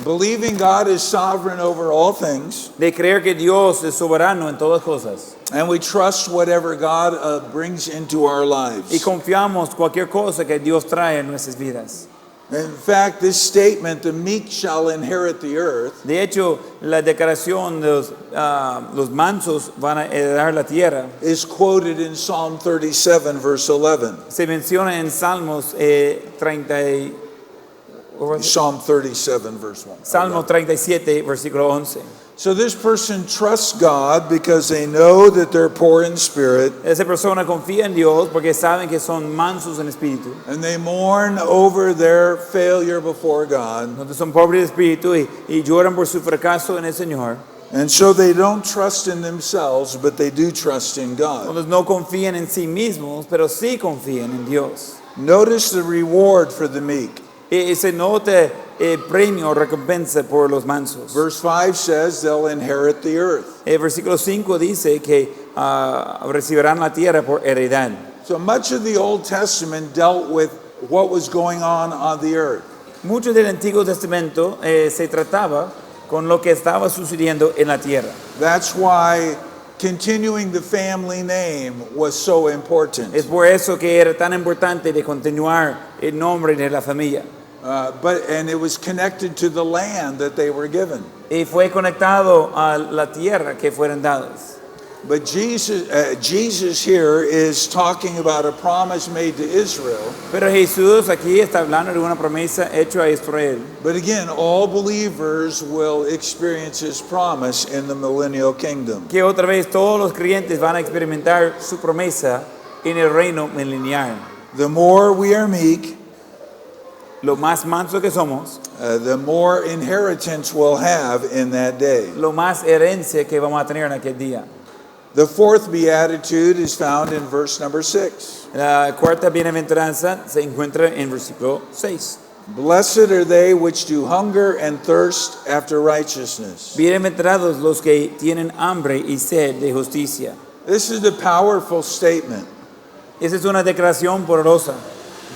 Believing God is sovereign over all things, De creer que Dios es soberano en todas cosas. and we trust whatever God brings into our Y lives. confiamos cualquier cosa que Dios trae en nuestras vidas. In fact, this statement, the meek shall inherit the earth, De hecho, la declaración de los mansos van a heredar la tierra is quoted in Psalm 37, verse 11. se menciona en Salmos 30 Psalm 37, verse 1. Salmo 37, versículo 11. So this person trusts God because they know that they're poor in spirit, Esa persona confía en Dios porque saben que son mansos en espíritu. and they mourn over their failure before God. Entonces son pobres de espíritu y lloran por su fracaso en el Señor. And so they don't trust in themselves, but they do trust in God. Entonces no confían en sí mismos, pero sí confían en Dios. Notice the reward for the meek. Y se nota premio o recompensa por los mansos. Verse 5 says they'll inherit the earth. El versículo 5 dice que recibirán la tierra por heredad. So much of the Old Testament dealt with what was going on the earth. Mucho del Antiguo Testamento se trataba con lo que estaba sucediendo en la tierra. That's why continuing the family name was so important. Es por eso que era tan importante de continuar el nombre de la familia. And it was connected to the land that they were given. Y fue conectado a la tierra que fueron dadas. But Jesus here is talking about a promise made to Israel. Pero Jesús aquí está hablando de una promesa hecha a Israel. But again, all believers will experience his promise in the millennial kingdom. Que otra vez todos los creyentes van a experimentar su promesa en el reino milenial. The more we are meek, Lo más manso que somos, the more inheritance we'll have in that day. lo más herencia que vamos a tener en aquel día. The fourth beatitude is found in verse number 6. La cuarta bienaventuranza se encuentra en versículo 6. Blessed are they which do hunger and thirst after righteousness. Bienaventurados los que tienen hambre y sed de justicia. This is a powerful statement. Esa es una declaración poderosa.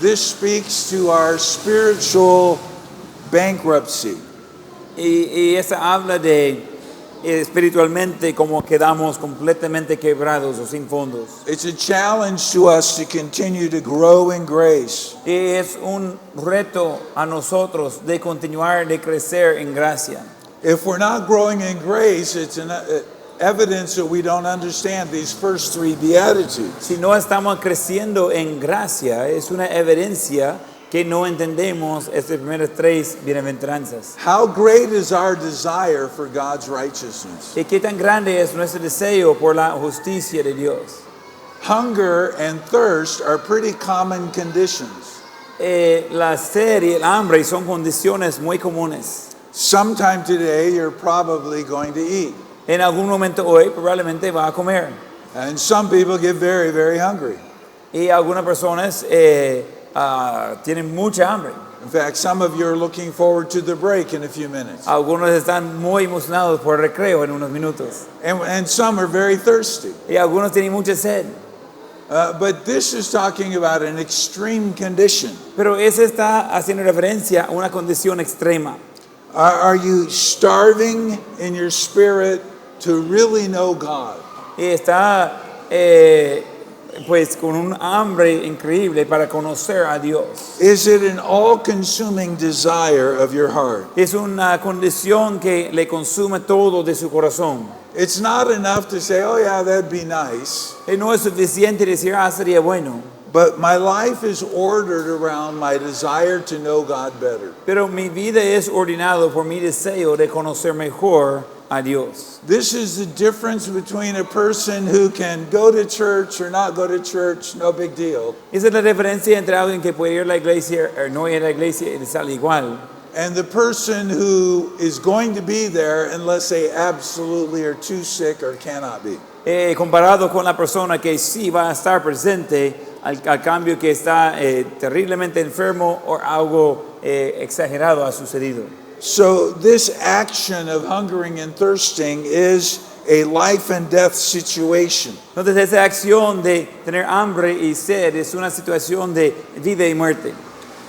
This speaks to our spiritual bankruptcy. Y esa habla de espiritualmente como quedamos completamente quebrados o sin fondos. It's a challenge to us to continue to grow in grace. Y es un reto a nosotros de continuar de crecer en gracia. If we're not growing in grace, evidence that we don't understand these first three Beatitudes. Si no estamos creciendo en gracia, es una evidencia que no entendemos estas primeras tres bienaventuranzas. How great is our desire for God's righteousness? ¿Y qué tan grande es nuestro deseo por la justicia de Dios? Hunger and thirst are pretty common conditions. La sed y el hambre son condiciones muy comunes. Sometime today, you're probably going to eat. En algún momento hoy probablemente va a comer. And some people get very, very hungry. Y algunas personas tienen mucha hambre. In fact, some of you are looking forward to the break in a few minutes. Algunos están muy emocionados por el recreo en unos minutos. And some are very thirsty. Y algunos tienen mucha sed. But this is talking about an extreme condition. Pero ese está haciendo referencia a una condición extrema. Are you starving in your spirit to really know God? Y está pues con un hambre increíble para conocer a Dios. Is it an all-consuming desire of your heart? Es una condición que le consume todo de su corazón. It's not enough to say, oh yeah, that'd be nice. Y no es suficiente decir, sería bueno. But my life is ordered around my desire to know God better. Pero mi vida es ordenado por mi deseo de conocer mejor a Dios. This is the difference between a person who can go to church or not go to church, no big deal, Esa es la diferencia entre alguien que puede ir a la iglesia o no ir a la iglesia y le sale igual. and the person who is going to be there unless they absolutely are too sick or cannot be. Comparado con la persona que sí va a estar presente al cambio que está terriblemente enfermo o algo exagerado ha sucedido. So this action of hungering and thirsting is a life and death situation. Entonces esa acción de tener hambre y sed es una situación de vida y muerte.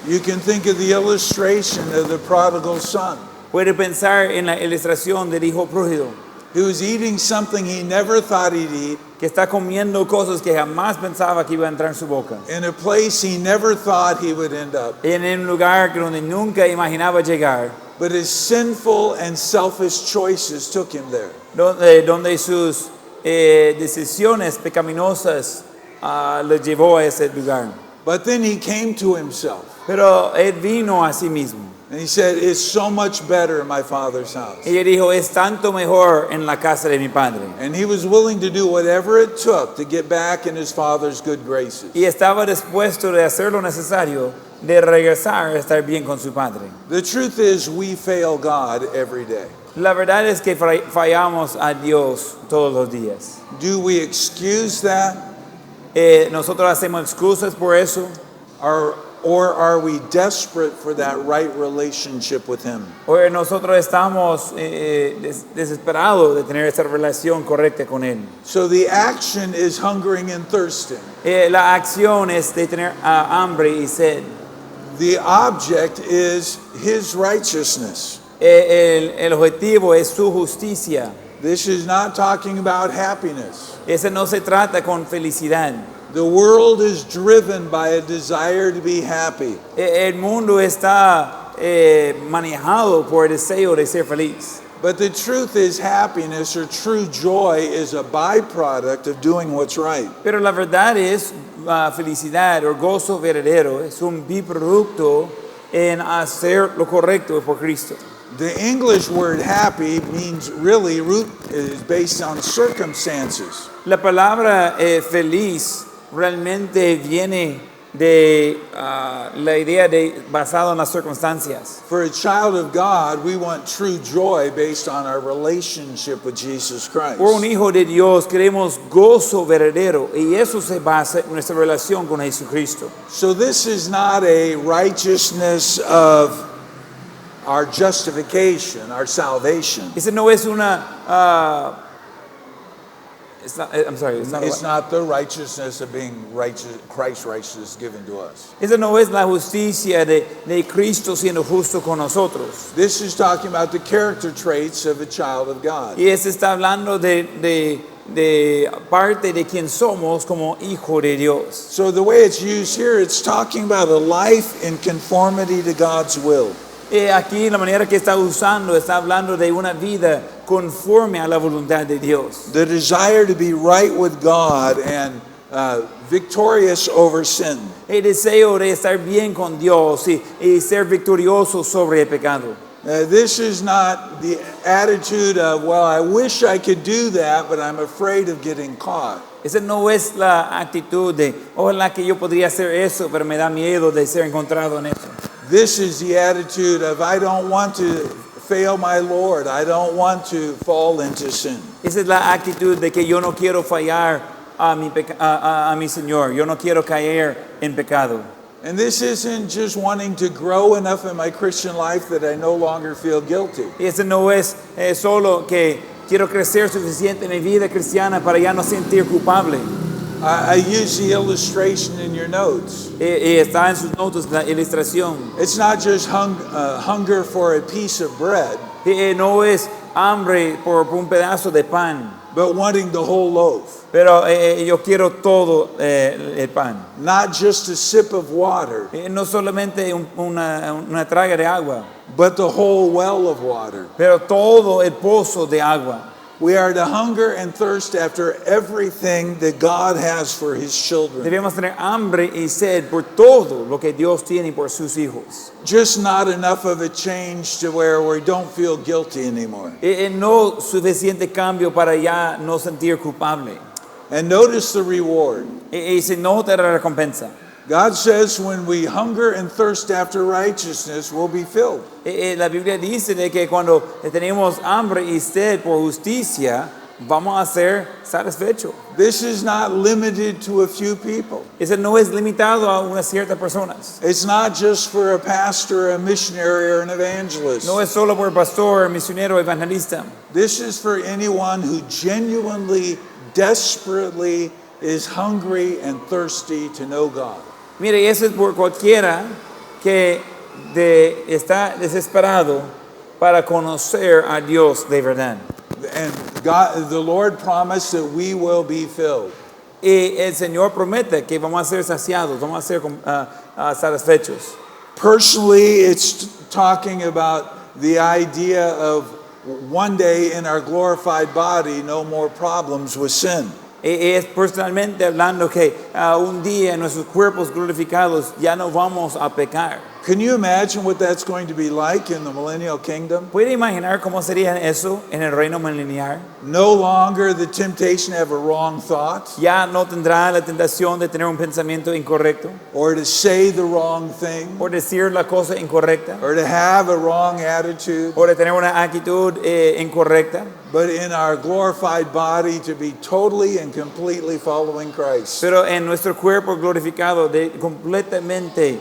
You can think of the illustration of the prodigal son. Puede pensar en la ilustración del hijo pródigo, He was eating something he never thought he'd eat, que está comiendo cosas que jamás pensaba que iba a entrar en su boca, in a place he never thought he would end up. en un lugar donde nunca imaginaba llegar, But his sinful and selfish choices took him there. donde sus decisiones pecaminosas lo llevó a ese lugar. But then he came to himself Pero él vino a sí mismo and he said, it's so much better in my father's house. y él dijo, es tanto mejor en la casa de mi padre. And he was willing to do whatever it took to get back in his father's good graces. Y estaba dispuesto de hacer lo necesario de regresar a estar bien con su padre. The truth is, we fail God every day. La verdad es que fallamos a Dios todos los días. Do we excuse that? Nosotros hacemos excusas por eso, Or are we desperate for that right relationship with Him? o nosotros estamos desesperados de tener esa relación correcta con Él. So the action is hungering and thirsting. La acción es de tener hambre y sed. The object is His righteousness. El objetivo es su justicia. This is not talking about happiness. Ese no se trata con felicidad. The world is driven by a desire to be happy. El mundo está manejado por el deseo de ser feliz. But the truth is, happiness or true joy is a byproduct of doing what's right. Pero la verdad es, felicidad o gozo verdadero es un biproducto en hacer lo correcto por Cristo. The English word happy means really root is based on circumstances. La palabra feliz realmente viene de la idea de basado en las circunstancias. For a child of God, we want true joy based on our relationship with Jesus Christ. Por un hijo de Dios queremos gozo verdadero y eso se basa en nuestra relación con Jesucristo. So this is not a righteousness of our justification, our salvation. Ese no es una it's Not the righteousness of being righteous, Christ's righteousness given to us. esa no es la justicia de Cristo siendo justo con nosotros. This is talking about the character traits of a child of God. Y ese está hablando de parte de quien somos como hijo de Dios. So the way it's used here, it's talking about a life in conformity to God's will. Aquí la manera que está usando está hablando de una vida conforme a la voluntad de Dios. The desire to be right with God and victorious over sin. El deseo de estar bien con Dios y ser victorioso sobre el pecado. This is not the attitude of, well, I wish I could do that, but I'm afraid of getting caught. Esa no es la actitud de, ojalá que yo podría hacer eso, pero me da miedo de ser encontrado en eso. This is the attitude of, I don't want to fail my Lord. I don't want to fall into sin. Esa es la actitud de que yo no quiero fallar a mi Señor. Yo no quiero caer en pecado. And this isn't just wanting to grow enough in my Christian life that I no longer feel guilty. Y ese no es solo que quiero crecer suficiente en mi vida cristiana para ya no sentir culpable. I use the illustration in your notes. Y está en sus notas la ilustración. It's not just hunger for a piece of bread, No es hambre por un pedazo de pan, but wanting the whole loaf. pero yo quiero todo el pan. Not just a sip of water, No solamente una traga de agua, but the whole well of water. pero todo el pozo de agua. We are to hunger and thirst after everything that God has for His children. Debemos tener hambre y sed por todo lo que Dios tiene por sus hijos. Just not enough of a change to where we don't feel guilty anymore. No suficiente cambio para ya no sentir culpable. And notice the reward. Y se nota la recompensa. God says when we hunger and thirst after righteousness, we'll be filled. La Biblia dice de que cuando tenemos hambre y sed por justicia, vamos a ser satisfechos. This is not limited to a few people. Eso no es limitado a unas ciertas personas. It's not just for a pastor, a missionary, or an evangelist. No es solo por pastor, misionero, evangelista. This is for anyone who genuinely, desperately is hungry and thirsty to know God. Mire, eso es por cualquiera que está desesperado para conocer a Dios de verdad. And God, the Lord promised that we will be filled. Y el Señor promete que vamos a ser saciados, vamos a ser satisfechos. Personally, it's talking about the idea of one day in our glorified body, no more problems with sin. Es personalmente hablando que un día en nuestros cuerpos glorificados ya no vamos a pecar. Can you imagine what that's going to be like in the millennial kingdom? ¿Puede imaginar cómo sería eso en el reino milenial? No longer the temptation to have a wrong thought Ya no tendrá la tentación de tener un pensamiento incorrecto, or to say the wrong thing o decir la cosa incorrecta, or to have a wrong attitude, o de tener una actitud incorrecta, but in our glorified body to be totally and completely following Christ. pero en nuestro cuerpo glorificado de completamente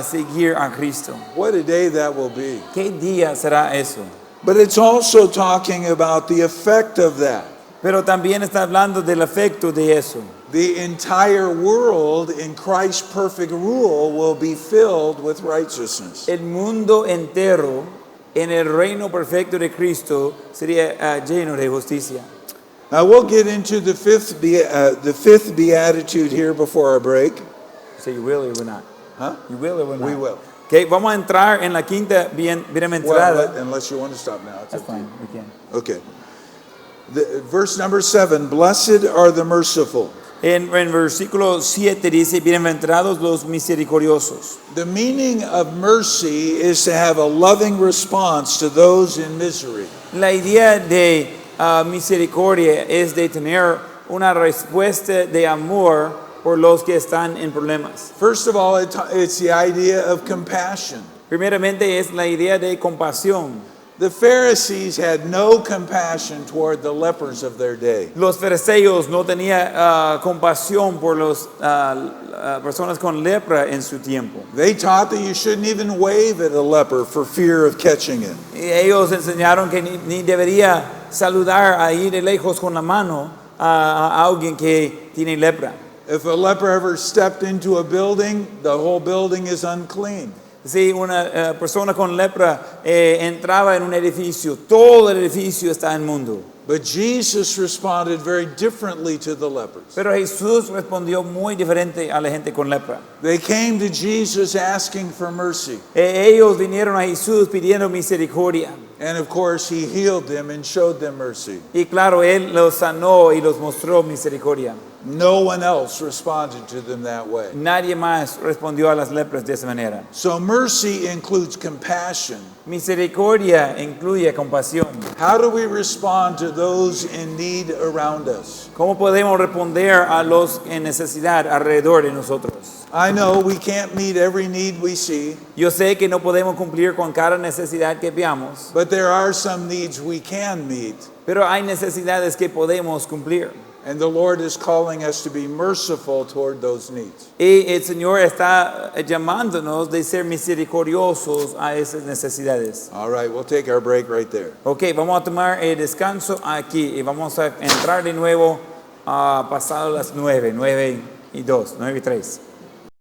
seguir a Cristo. What a day that will be. ¿Qué día será eso? But it's also talking about the effect of that. Pero también está hablando del efecto de eso. The entire world in Christ's perfect rule will be filled with righteousness. El mundo entero en el reino perfecto de Cristo sería lleno de justicia. Now we'll get into the fifth beatitude here before our break. So you will or will not? Huh? You will or will not? We will. Okay, vamos a entrar en la quinta bienaventurada. Well, unless you want to stop now. It's That's up to you. fine, we can. Okay. Verse number 7, blessed are the merciful. En versículo 7 dice, bienaventurados los misericordiosos. The meaning of mercy is to have a loving response to those in misery. La idea de misericordia es de tener una respuesta de amor por los que están en problemas. First of all, it's the idea of compassion. Primeramente es la idea de compasión. The Pharisees had no compassion toward the lepers of their day. Los fariseos no tenían compasión por las personas con lepra en su tiempo. They taught that you shouldn't even wave at a leper for fear of catching it. Y ellos enseñaron que ni debería saludar ahí de lejos con la mano a alguien que tiene lepra. If a leper ever stepped into a building, the whole building is unclean. Si una persona con lepra entraba en un edificio, todo el edificio está inmundo. But Jesus responded very differently to the lepers. Pero Jesús respondió muy diferente a la gente con lepra. They came to Jesus asking for mercy. Ellos vinieron a Jesús pidiendo misericordia. And of course, he healed them and showed them mercy. Y claro, Él los sanó y los mostró misericordia. No one else responded to them that way. Nadie más respondió a las lepras de esa manera. So mercy includes compassion. Misericordia incluye compasión. How do we respond to those in need around us? ¿Cómo podemos responder a los en necesidad alrededor de nosotros? I know we can't meet every need we see, Yo sé que no podemos cumplir con cada necesidad que veamos, but there are some needs we can meet. pero hay necesidades que podemos cumplir. And the Lord is calling us to be merciful toward those needs. Y el Señor está llamándonos de ser misericordiosos a esas necesidades. All right, we'll take our break right there. Ok, vamos a tomar el descanso aquí y vamos a entrar de nuevo a pasado las 9:02, 9:03.